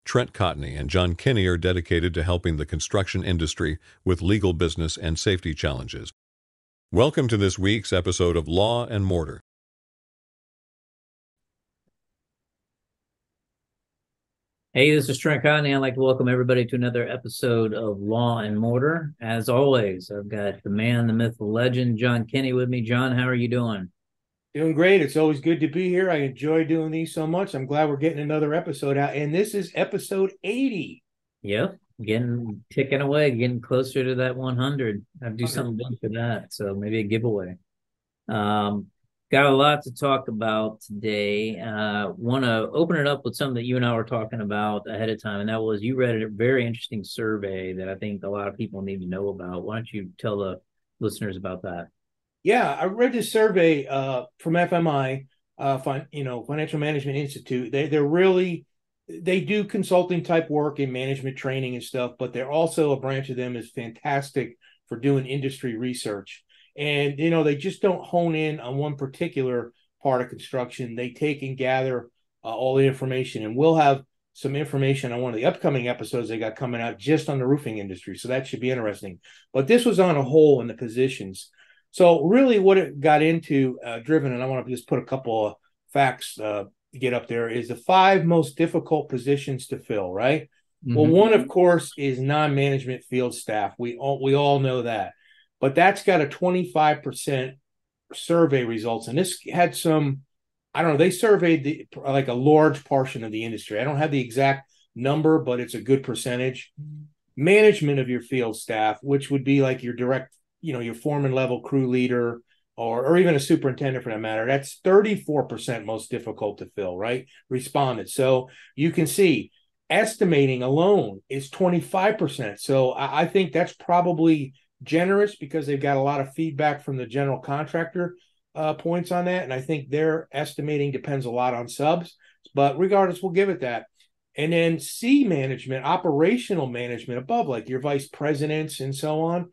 Trent Cotney and John Kenney are dedicated to helping the construction industry with legal business and safety challenges. Welcome to this week's episode of Law and Mortar. Hey, this is Trent Cotney. I'd like to welcome everybody to another episode of Law and Mortar. As always, I've got the man, the myth, the legend, John Kenney with me. John, how are you doing? Doing great. It's always good to be here. I enjoy doing these so much. I'm glad we're getting another episode out. And this is episode 80. Yep, ticking away, getting closer to that 100. I'd do something big for that. So maybe a giveaway. Um, got a lot to talk about today. Want to open it up with something that you and I were talking about ahead of time, and that was you read a very interesting survey that I think a lot of people need to know about. Why don't you tell the listeners about that? Yeah, I read this survey from FMI, Financial Management Institute. They do consulting type work and management training and stuff, but they're also a branch of them is fantastic for doing industry research. And they just don't hone in on one particular part of construction. They take and gather all the information, and we'll have some information on one of the upcoming episodes they got coming out just on the roofing industry. So that should be interesting. But this was on a whole in the positions. So really what it got into driven, and I want to just put a couple of facts to get up there, is the five most difficult positions to fill, right? Well, one, of course, is non-management field staff. We all know that. But that's got a 25% survey results. And this had some, I don't know, they surveyed like a large portion of the industry. I don't have the exact number, but it's a good percentage. Management of your field staff, which would be like your direct, your foreman level crew leader or even a superintendent for that matter, that's 34% most difficult to fill, right? Responded. So you can see estimating alone is 25%. So I think that's probably generous because they've got a lot of feedback from the general contractor points on that. And I think their estimating depends a lot on subs. But regardless, we'll give it that. And then C management, operational management above, like your vice presidents and so on,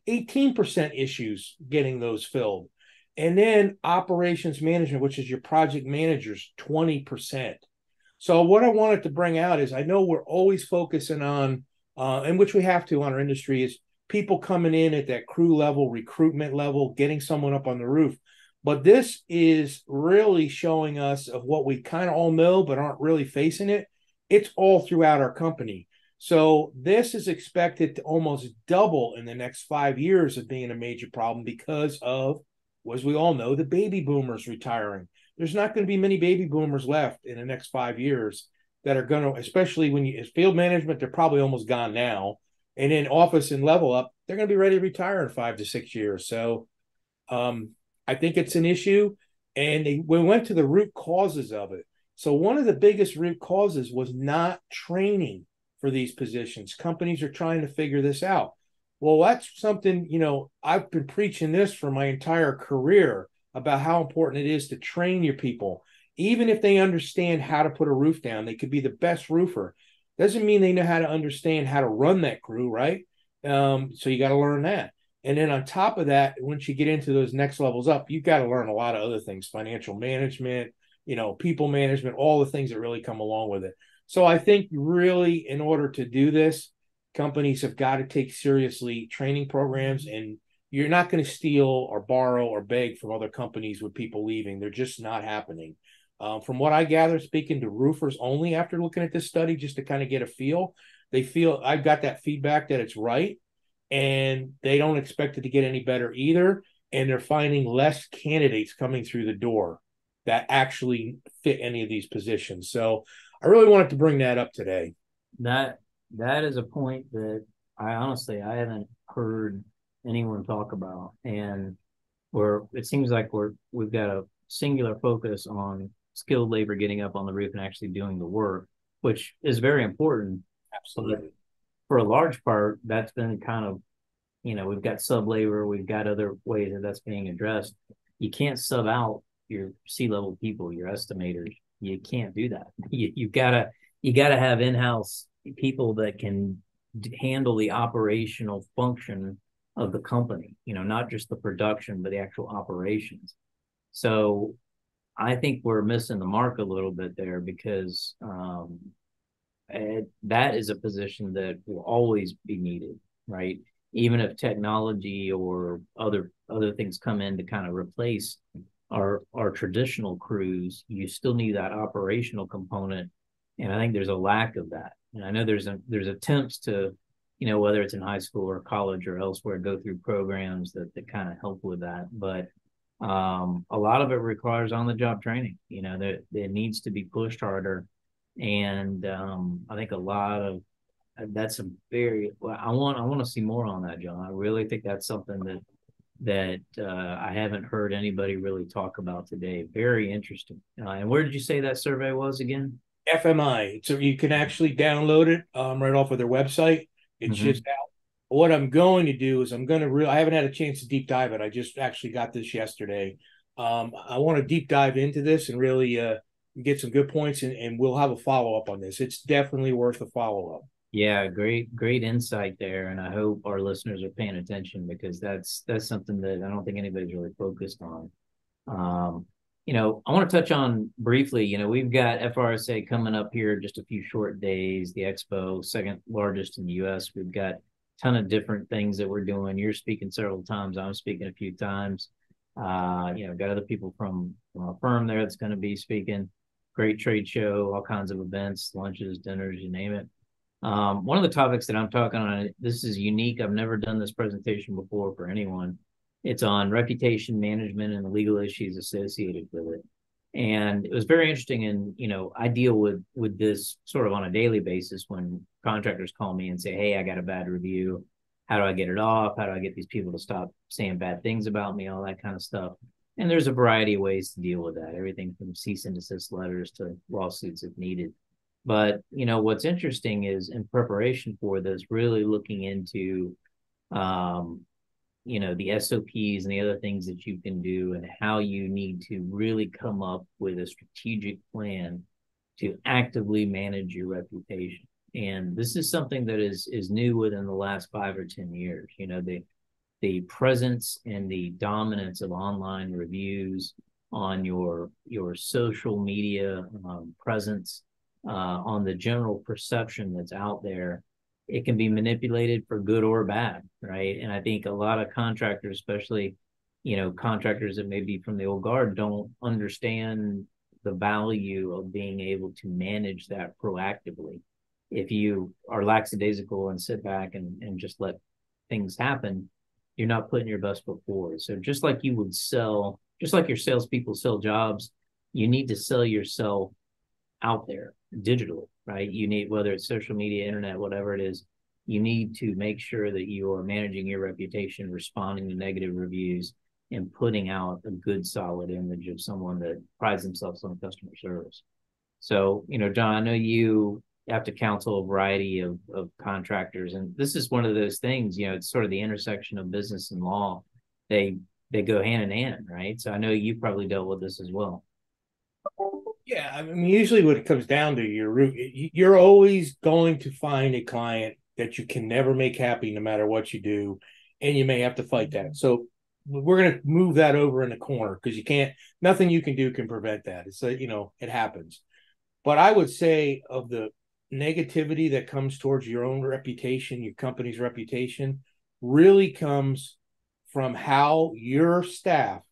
18% issues getting those filled. And then operations management, which is your project managers, 20%. So what I wanted to bring out is I know we're always focusing on, and which we have to on our industry, is people coming in at that crew level, recruitment level, getting someone up on the roof. But this is really showing us of what we kind of all know, but aren't really facing it. It's all throughout our company. So this is expected to almost double in the next 5 years of being a major problem because of, as we all know, the baby boomers retiring. There's not going to be many baby boomers left in the next 5 years that are going to, especially when you, as field management, they're probably almost gone now. And in office and level up, they're going to be ready to retire in 5 to 6 years. So I think it's an issue. And we went to the root causes of it. So one of the biggest root causes was not training for these positions. Companies are trying to figure this out. Well, that's something, I've been preaching this for my entire career about how important it is to train your people. Even if they understand how to put a roof down, they could be the best roofer. Doesn't mean they know how to understand how to run that crew, right? So you got to learn that. And then on top of that, once you get into those next levels up, you've got to learn a lot of other things, financial management, people management, all the things that really come along with it. So I think really in order to do this, companies have got to take seriously training programs, and you're not going to steal or borrow or beg from other companies with people leaving. They're just not happening. From what I gather, speaking to roofers only after looking at this study, just to kind of get a feel, they feel I've got that feedback that it's right, and they don't expect it to get any better either. And they're finding less candidates coming through the door that actually fit any of these positions. So I really wanted to bring that up today. That is a point that I haven't heard anyone talk about, and it seems like we've got a singular focus on skilled labor getting up on the roof and actually doing the work, which is very important. Absolutely. But for a large part, that's been kind of, we've got sub labor, we've got other ways that that's being addressed. You can't sub out your C-level people, your estimators. You can't do that. You gotta have in-house people that can handle the operational function of the company, not just the production, but the actual operations. So I think we're missing the mark a little bit there because that is a position that will always be needed, right? Even if technology or other things come in to kind of replace our traditional crews, you still need that operational component, and I think there's a lack of that. And I know there's attempts to, whether it's in high school or college or elsewhere, go through programs that kind of help with that, but a lot of it requires on the job training. That it needs to be pushed harder, and I think a lot of that's a very well, I want to see more on that, John. I really think that's something that I haven't heard anybody really talk about today. Very interesting. And where did you say that survey was again? FMI. So you can actually download it right off of their website. It's Mm-hmm. just out. What I'm going to do is I haven't had a chance to deep dive it. I just actually got this yesterday. I want to deep dive into this and really get some good points, and we'll have a follow-up on this. It's definitely worth a follow-up. Yeah, great insight there, and I hope our listeners are paying attention because that's something that I don't think anybody's really focused on. I want to touch on briefly. We've got FRSA coming up here just a few short days. The expo, second largest in the U.S. We've got a ton of different things that we're doing. You're speaking several times. I'm speaking a few times. Got other people from a firm there that's going to be speaking. Great trade show, all kinds of events, lunches, dinners, you name it. One of the topics that I'm talking on, this is unique. I've never done this presentation before for anyone. It's on reputation management and the legal issues associated with it. And it was very interesting. And, I deal with this sort of on a daily basis when contractors call me and say, hey, I got a bad review. How do I get it off? How do I get these people to stop saying bad things about me? All that kind of stuff. And there's a variety of ways to deal with that. Everything from cease and desist letters to lawsuits if needed. But, what's interesting is in preparation for this, really looking into, the SOPs and the other things that you can do and how you need to really come up with a strategic plan to actively manage your reputation. And this is something that is new within the last 5 or 10 years. The presence and the dominance of online reviews on your social media presence, on the general perception that's out there, it can be manipulated for good or bad, right? And I think a lot of contractors, especially, contractors that may be from the old guard, don't understand the value of being able to manage that proactively. If you are lackadaisical and sit back and just let things happen, you're not putting your best foot forward. So just like your salespeople sell jobs, you need to sell yourself out there digitally, right? You need, whether it's social media, internet, whatever it is, you need to make sure that you are managing your reputation, responding to negative reviews, and putting out a good, solid image of someone that prides themselves on customer service. So, John, I know you have to counsel a variety of contractors, and this is one of those things, it's sort of the intersection of business and law. They go hand in hand, right? So I know you've probably dealt with this as well. Yeah, I mean, usually what it comes down to, you're always going to find a client that you can never make happy no matter what you do, and you may have to fight that. So we're going to move that over in the corner because nothing you can do can prevent that. It's it happens. But I would say of the negativity that comes towards your own reputation, your company's reputation, really comes from how your staff,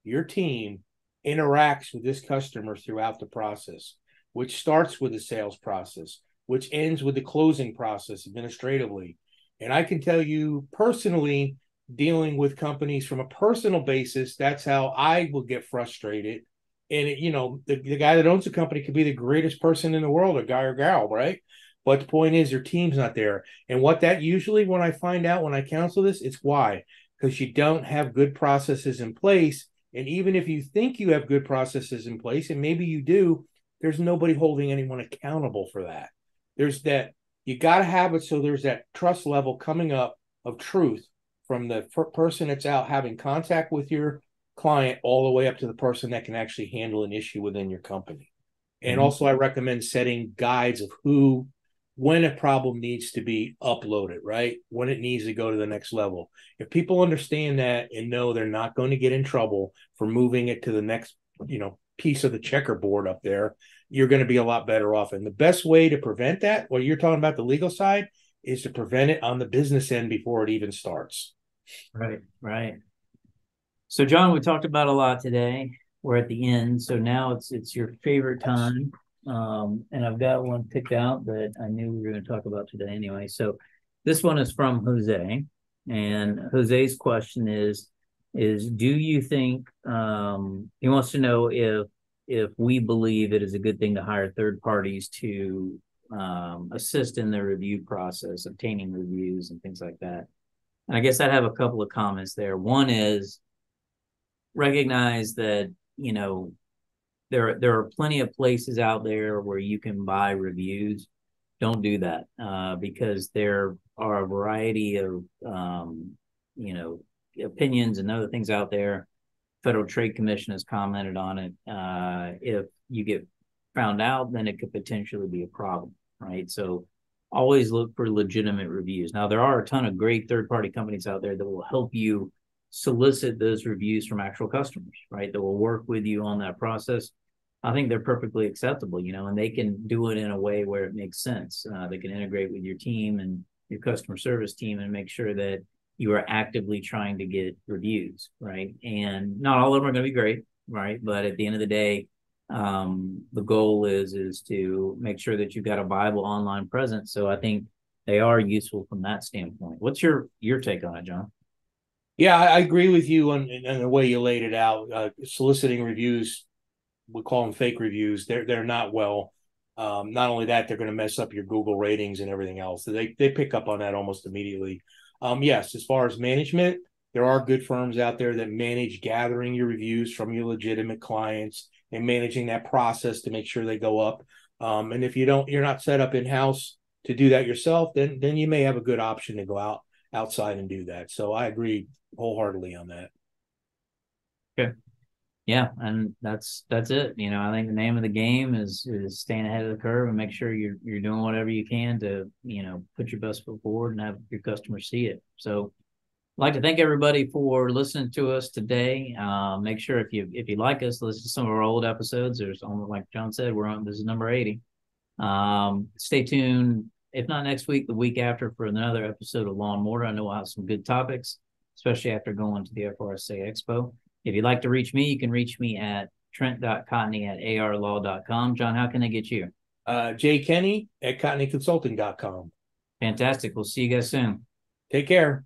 your team, interacts with this customer throughout the process, which starts with the sales process, which ends with the closing process administratively. And I can tell you personally, dealing with companies from a personal basis, that's how I will get frustrated. And the guy that owns the company could be the greatest person in the world, a guy or gal, right? But the point is, their team's not there. And what that usually, when I find out when I counsel this, it's why. Because you don't have good processes in place. And even if you think you have good processes in place, and maybe you do, there's nobody holding anyone accountable for that. There's that, you got to have it so there's that trust level coming up of truth from the person that's out having contact with your client all the way up to the person that can actually handle an issue within your company. And also I recommend setting guides of when a problem needs to be uploaded, right? When it needs to go to the next level. If people understand that and know they're not going to get in trouble for moving it to the next, piece of the checkerboard up there, you're going to be a lot better off. And the best way to prevent that, what you're talking about the legal side, is to prevent it on the business end before it even starts. Right, right. So, John, we talked about a lot today. We're at the end, so now it's your favorite time. And I've got one picked out that I knew we were going to talk about today anyway. So this one is from Jose, and Jose's question is do you think he wants to know if we believe it is a good thing to hire third parties to assist in the review process, obtaining reviews and things like that. And I guess I'd have a couple of comments there. One is recognize that, you know, there are plenty of places out there where you can buy reviews. Don't do that because there are a variety of, you know, opinions and other things out there. Federal Trade Commission has commented on it. If you get found out, then it could potentially be a problem, right? So always look for legitimate reviews. Now, there are a ton of great third-party companies out there that will help you solicit those reviews from actual customers, right? That will work with you on that process. I think they're perfectly acceptable, you know, and they can do it in a way where it makes sense. They can integrate with your team and your customer service team and make sure that you are actively trying to get reviews, right? And not all of them are going to be great, right? But at the end of the day, the goal is to make sure that you've got a viable online presence. So I think they are useful from that standpoint. What's your take on it, John? Yeah, I agree with you on the way you laid it out. Soliciting reviews, we call them fake reviews. They're not well. Not only that, they're going to mess up your Google ratings and everything else. So they pick up on that almost immediately. Yes, as far as management, there are good firms out there that manage gathering your reviews from your legitimate clients and managing that process to make sure they go up. And if you're not set up in-house to do that yourself, then you may have a good option to go outside and do that. So I agree wholeheartedly on that. Okay. Yeah, and that's it. You know, I think the name of the game is staying ahead of the curve and make sure you're doing whatever you can to, you know, put your best foot forward and have your customers see it. So I'd like to thank everybody for listening to us today. Make sure if you like us, listen to some of our old episodes. There's almost, like John said, this is number 80. Stay tuned, if not next week, the week after, for another episode of Law and Mortar. I know we'll have some good topics, especially after going to the FRSA Expo. If you'd like to reach me, you can reach me at trent.cotney@arlaw.com. John, how can they get you? J. Kenney at cotneyconsulting.com. Fantastic. We'll see you guys soon. Take care.